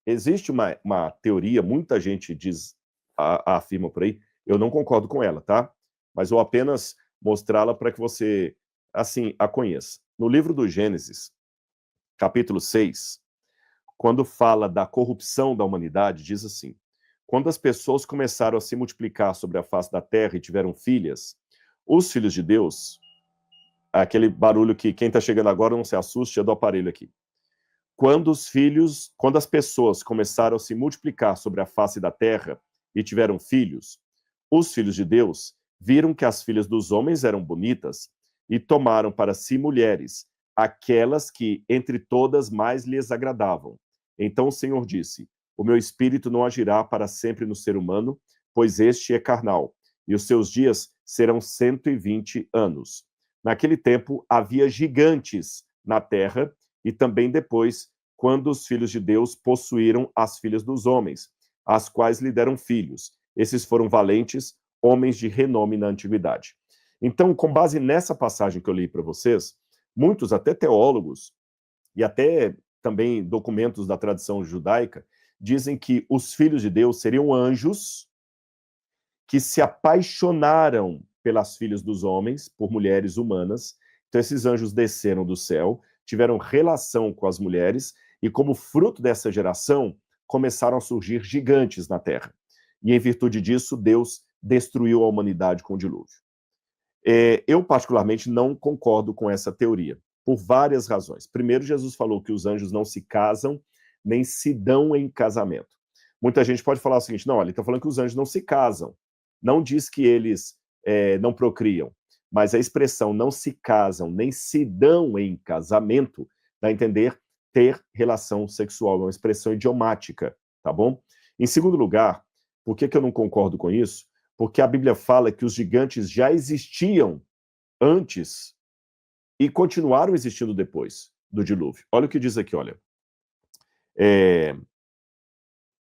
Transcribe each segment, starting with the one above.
existe uma teoria, muita gente afirma por aí, eu não concordo com ela, tá? Mas eu apenas mostrá-la para que você, assim, a conheça. No livro do Gênesis, capítulo 6, quando fala da corrupção da humanidade, diz assim: quando as pessoas começaram a se multiplicar sobre a face da terra e tiveram filhas, os filhos de Deus, aquele barulho que quem está chegando agora não se assuste, é do aparelho aqui. Quando as pessoas começaram a se multiplicar sobre a face da terra e tiveram filhos, os filhos de Deus viram que as filhas dos homens eram bonitas e tomaram para si mulheres, aquelas que entre todas mais lhes agradavam. Então o Senhor disse: o meu espírito não agirá para sempre no ser humano, pois este é carnal, e os seus dias serão 120 anos. Naquele tempo havia gigantes na terra, e também depois, quando os filhos de Deus possuíram as filhas dos homens, as quais lhe deram filhos. Esses foram valentes, homens de renome na antiguidade. Então, com base nessa passagem que eu li para vocês, muitos, até teólogos, e até também documentos da tradição judaica, dizem que os filhos de Deus seriam anjos que se apaixonaram pelas filhas dos homens, por mulheres humanas. Então, esses anjos desceram do céu, tiveram relação com as mulheres, e como fruto dessa geração, começaram a surgir gigantes na terra. E em virtude disso, Deus destruiu a humanidade com o dilúvio. Eu, particularmente, não concordo com essa teoria, por várias razões. Primeiro, Jesus falou que os anjos não se casam, nem se dão em casamento. Muita gente pode falar o seguinte: não, ele está falando que os anjos não se casam. Não diz que eles não procriam, mas a expressão não se casam, nem se dão em casamento, dá a entender ter relação sexual, é uma expressão idiomática, tá bom? Em segundo lugar, por que eu não concordo com isso? Porque a Bíblia fala que os gigantes já existiam antes e continuaram existindo depois do dilúvio. Olha o que diz aqui, olha.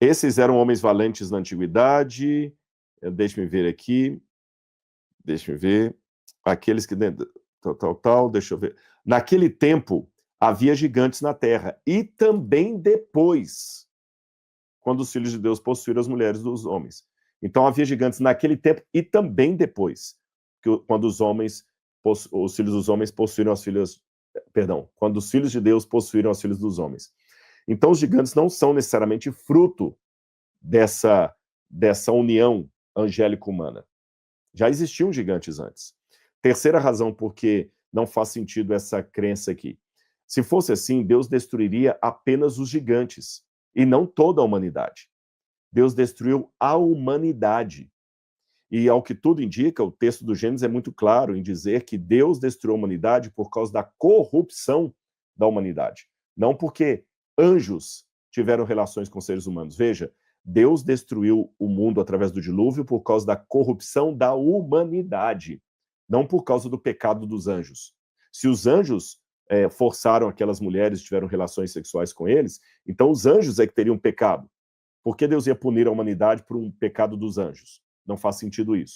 Esses eram homens valentes na antiguidade. Deixa-me ver aqui. Deixa-me ver. Aqueles que... deixa eu ver. Naquele tempo, havia gigantes na terra. E também depois, quando os filhos de Deus possuíram as mulheres dos homens. Então, havia gigantes naquele tempo e também depois, quando os filhos dos homens possuíram as filhas... Perdão, quando os filhos de Deus possuíram as filhas dos homens. Então, os gigantes não são necessariamente fruto dessa união angélico-humana. Já existiam gigantes antes. Terceira razão porque não faz sentido essa crença aqui. Se fosse assim, Deus destruiria apenas os gigantes, e não toda a humanidade. Deus destruiu a humanidade. E, ao que tudo indica, o texto do Gênesis é muito claro em dizer que Deus destruiu a humanidade por causa da corrupção da humanidade. Não porque anjos tiveram relações com seres humanos. Veja, Deus destruiu o mundo através do dilúvio por causa da corrupção da humanidade, não por causa do pecado dos anjos. Se os anjos forçaram aquelas mulheres, tiveram relações sexuais com eles, então os anjos é que teriam pecado. Por que Deus ia punir a humanidade por um pecado dos anjos? Não faz sentido isso.